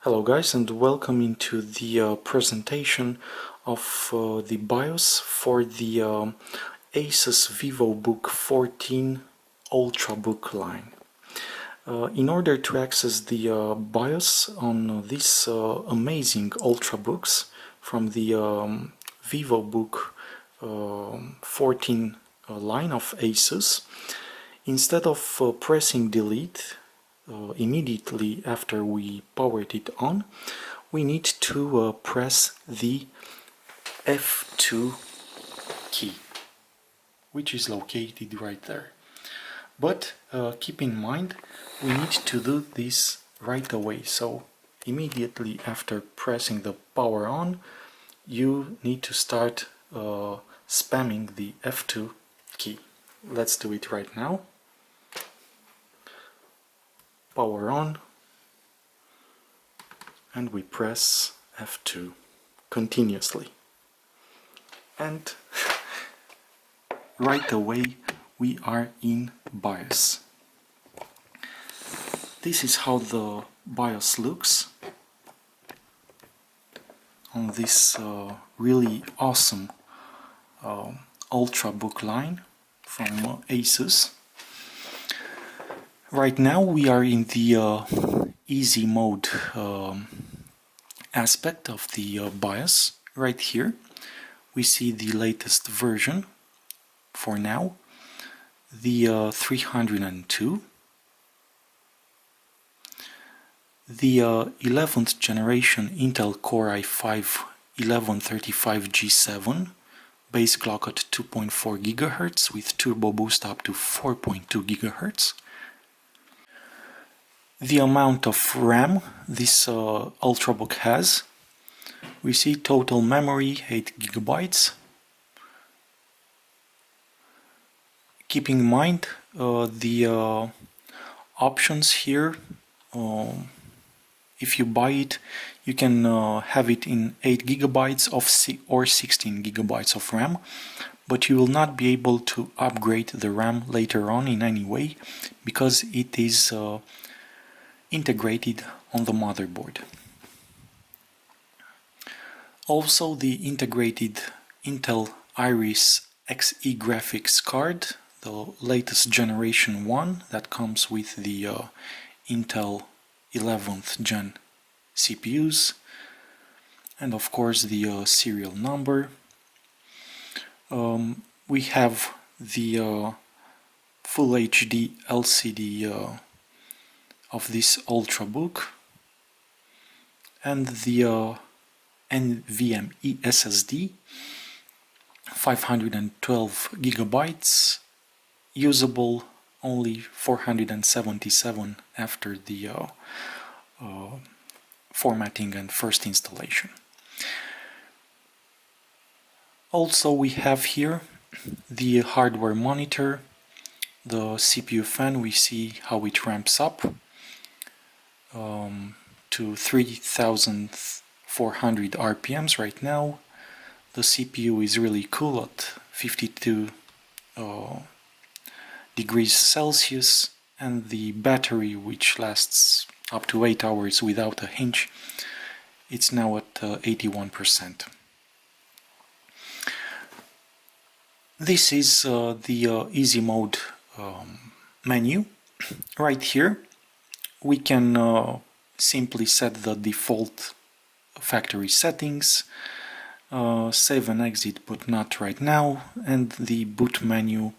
Hello guys, and welcome into the presentation of the BIOS for the ASUS VivoBook 14 Ultrabook line. In order to access the BIOS on these amazing Ultrabooks from the VivoBook 14 line of ASUS, instead of pressing delete immediately after we powered it on, we need to press the F2 key, which is located right there. But keep in mind, we need to do this right away. So immediately after pressing the power on, you need to start spamming the F2 key. Let's do it right now. Power on, and we press F2 continuously, and right away we are in BIOS. This is how the BIOS looks on this really awesome Ultrabook line from ASUS. Right now we are in the easy mode aspect of the BIOS. Right here we see the latest version for now, the 302, the 11th generation Intel Core i5 1135G7, base clock at 2.4 GHz with turbo boost up to 4.2 GHz. The amount of RAM this Ultrabook has, we see total memory 8 GB. Keeping in mind the options here, if you buy it, you can have it in 8 GB or 16 GB of RAM, but you will not be able to upgrade the RAM later on in any way, because it is integrated on the motherboard. Also, the integrated Intel Iris Xe graphics card, the latest generation one that comes with the Intel 11th gen CPUs, and of course the serial number. We have the Full HD LCD of this Ultrabook, and the NVMe SSD, 512 GB, usable only 477 after the formatting and first installation. Also, we have here the hardware monitor, the CPU fan. We see how it ramps up to 3400 RPMs right now. The CPU is really cool at 52 degrees Celsius, and the battery, which lasts up to 8 hours without a hinge, it's now at 81%. This is the easy mode menu. Right here we can simply set the default factory settings, save and exit, but not right now, and the boot menu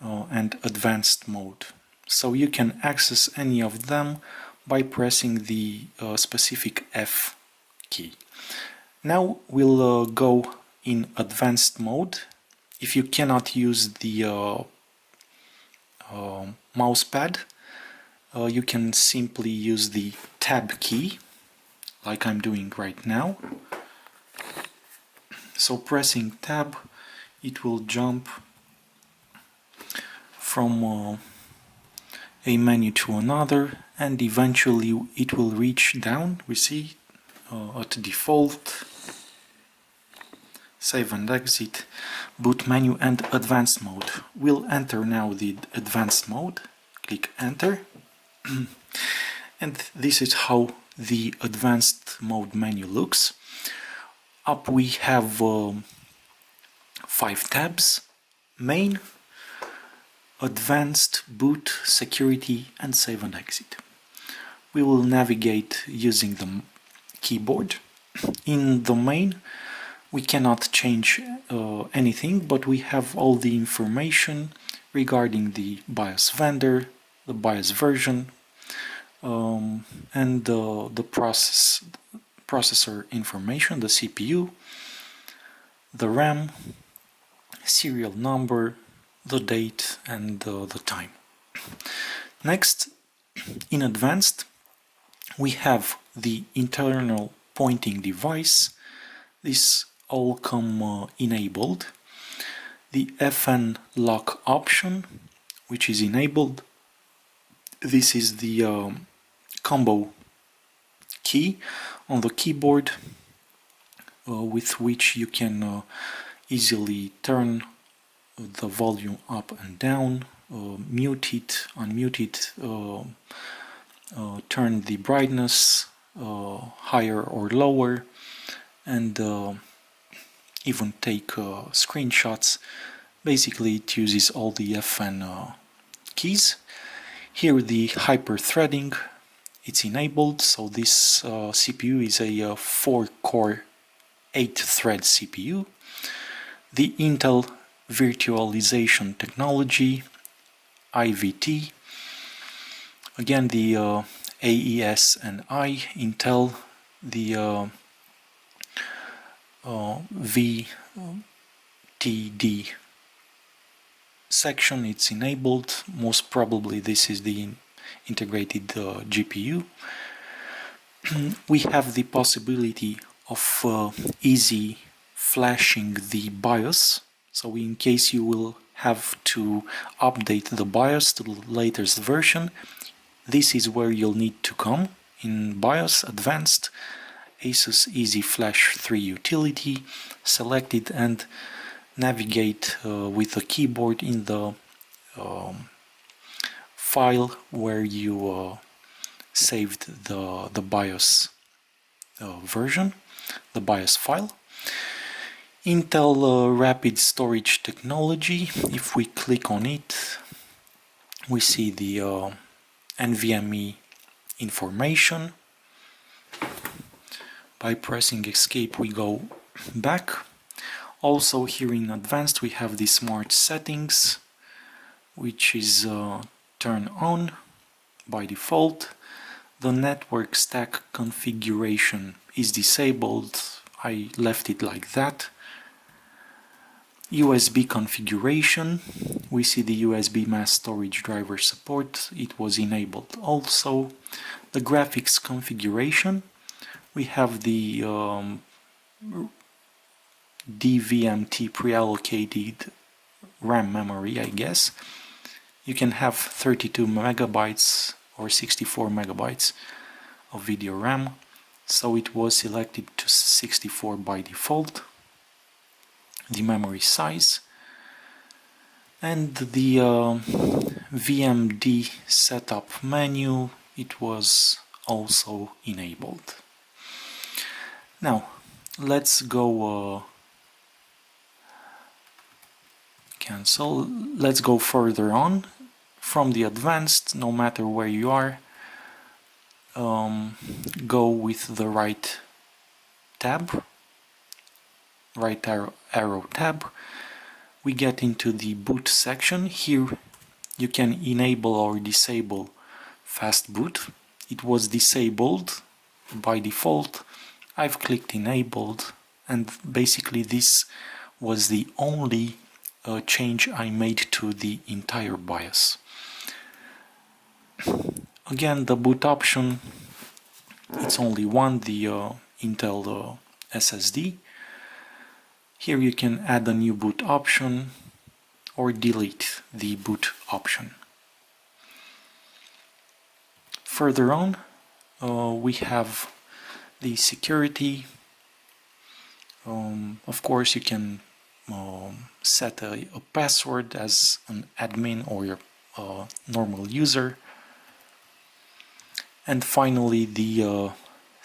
and advanced mode. So you can access any of them by pressing the specific F key. Now we'll go in advanced mode. If you cannot use the mouse pad, you can simply use the tab key, like I'm doing right now. So pressing tab, it will jump from a menu to another, and eventually it will reach down. We see at default, save and exit, boot menu, and advanced mode. We'll enter now the advanced mode, click enter, and this is how the advanced mode menu looks. Up we have 5 tabs: main, advanced, boot, security and save and exit. We will navigate using the keyboard. In the main we cannot change anything, but we have all the information regarding the BIOS vendor, the BIOS version, and the processor information, the CPU, the RAM, serial number, the date and the time. Next, in advanced, we have the internal pointing device. This all come enabled. The FN lock option, which is enabled. This is the combo key on the keyboard with which you can easily turn the volume up and down, mute it, unmute it, turn the brightness higher or lower, and even take screenshots. Basically it uses all the FN keys. Here the hyper-threading, it's enabled, so this CPU is a 4-core 8-thread CPU. The Intel virtualization technology, IVT, again the AES and I, Intel, the VTD section, it's enabled. Most probably this is the integrated GPU. We have the possibility of easy flashing the BIOS, so in case you will have to update the BIOS to the latest version, this is where you'll need to come. In BIOS Advanced, ASUS Easy Flash 3 utility, select it and navigate with the keyboard in the file where you saved the BIOS version, the BIOS file. Intel Rapid Storage Technology, if we click on it, we see the NVMe information. By pressing escape we go back. Also here in advanced we have the smart settings, which is turned on by default. The network stack configuration is disabled. I left it like that. USB configuration, we see the USB mass storage driver support, it was enabled also. The graphics configuration, we have the DVMT pre-allocated RAM memory, I guess. You can have 32 megabytes or 64 megabytes of video RAM, so it was selected to 64 by default. The memory size and the VMD setup menu, it was also enabled. Now let's go cancel. Let's go further on from the advanced. No matter where you are, go with the right tab, right arrow tab. We get into the boot section. Here you can enable or disable fast boot. It was disabled by default. I've clicked enabled, and basically this was the only change I made to the entire BIOS. Again, the boot option, it's only one, the Intel SSD. Here you can add a new boot option or delete the boot option. Further on, we have the security. Of course, you can set a password as an admin or a normal user. And finally, the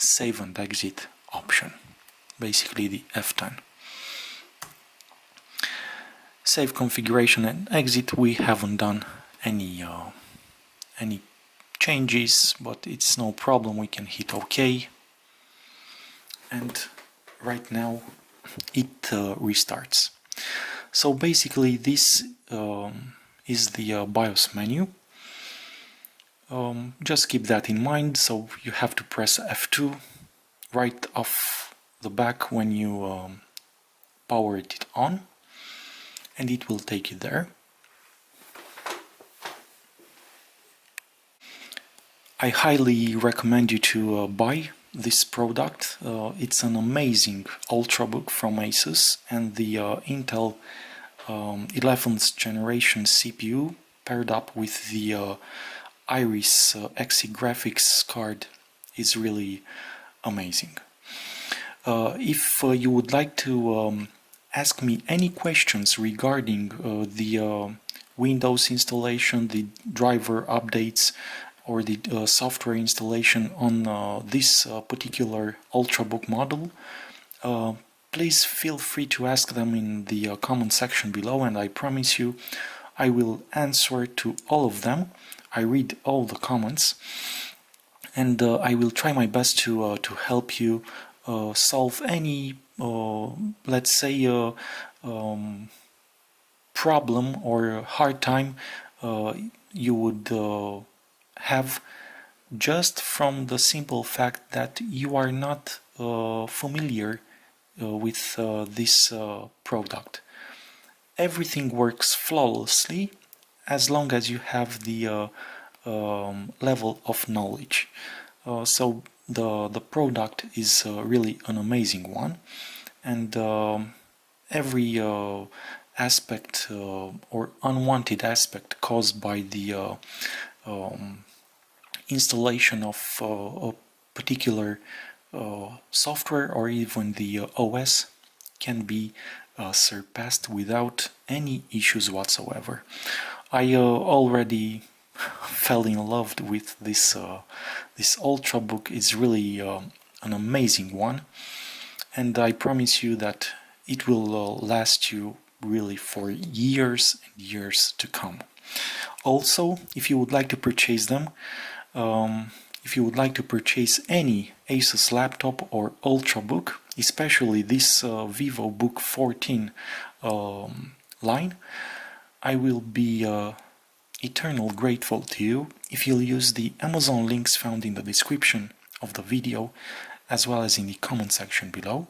save and exit option, basically the F10. Save configuration and exit. We haven't done any changes, but it's no problem. We can hit OK, and right now it restarts. So basically this is the BIOS menu. Just keep that in mind. So you have to press F2 right off the back when you power it on, and it will take you there. I highly recommend you to buy this product. It's an amazing Ultrabook from ASUS, and the Intel 11th generation CPU paired up with the Iris Xe graphics card is really amazing. If you would like to ask me any questions regarding the Windows installation, the driver updates, or the software installation on this particular Ultrabook model, please feel free to ask them in the comment section below, and I promise you I will answer to all of them. I read all the comments, and I will try my best to help you solve any, let's say, problem or hard time you would have just from the simple fact that you are not familiar with this product. Everything works flawlessly as long as you have the level of knowledge. So the product is really an amazing one, and every aspect or unwanted aspect caused by the installation of a particular software or even the OS can be surpassed without any issues whatsoever. I already fell in love with this Ultrabook. It's really an amazing one, and I promise you that it will last you really for years and years to come. Also, if you would like to purchase them, if you would like to purchase any ASUS laptop or Ultrabook, especially this VivoBook 14 line, I will be eternal grateful to you if you'll use the Amazon links found in the description of the video as well as in the comment section below.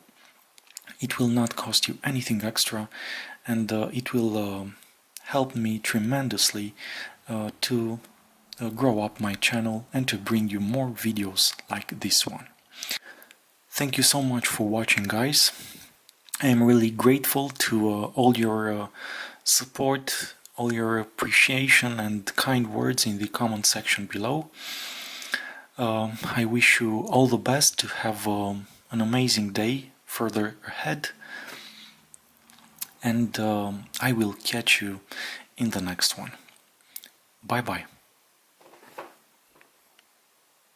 It will not cost you anything extra, and it will help me tremendously to grow up my channel and to bring you more videos like this one. Thank you so much for watching, guys. I am really grateful to all your support, all your appreciation and kind words in the comment section below. I wish you all the best to have an amazing day further ahead, and I will catch you in the next one. Bye bye.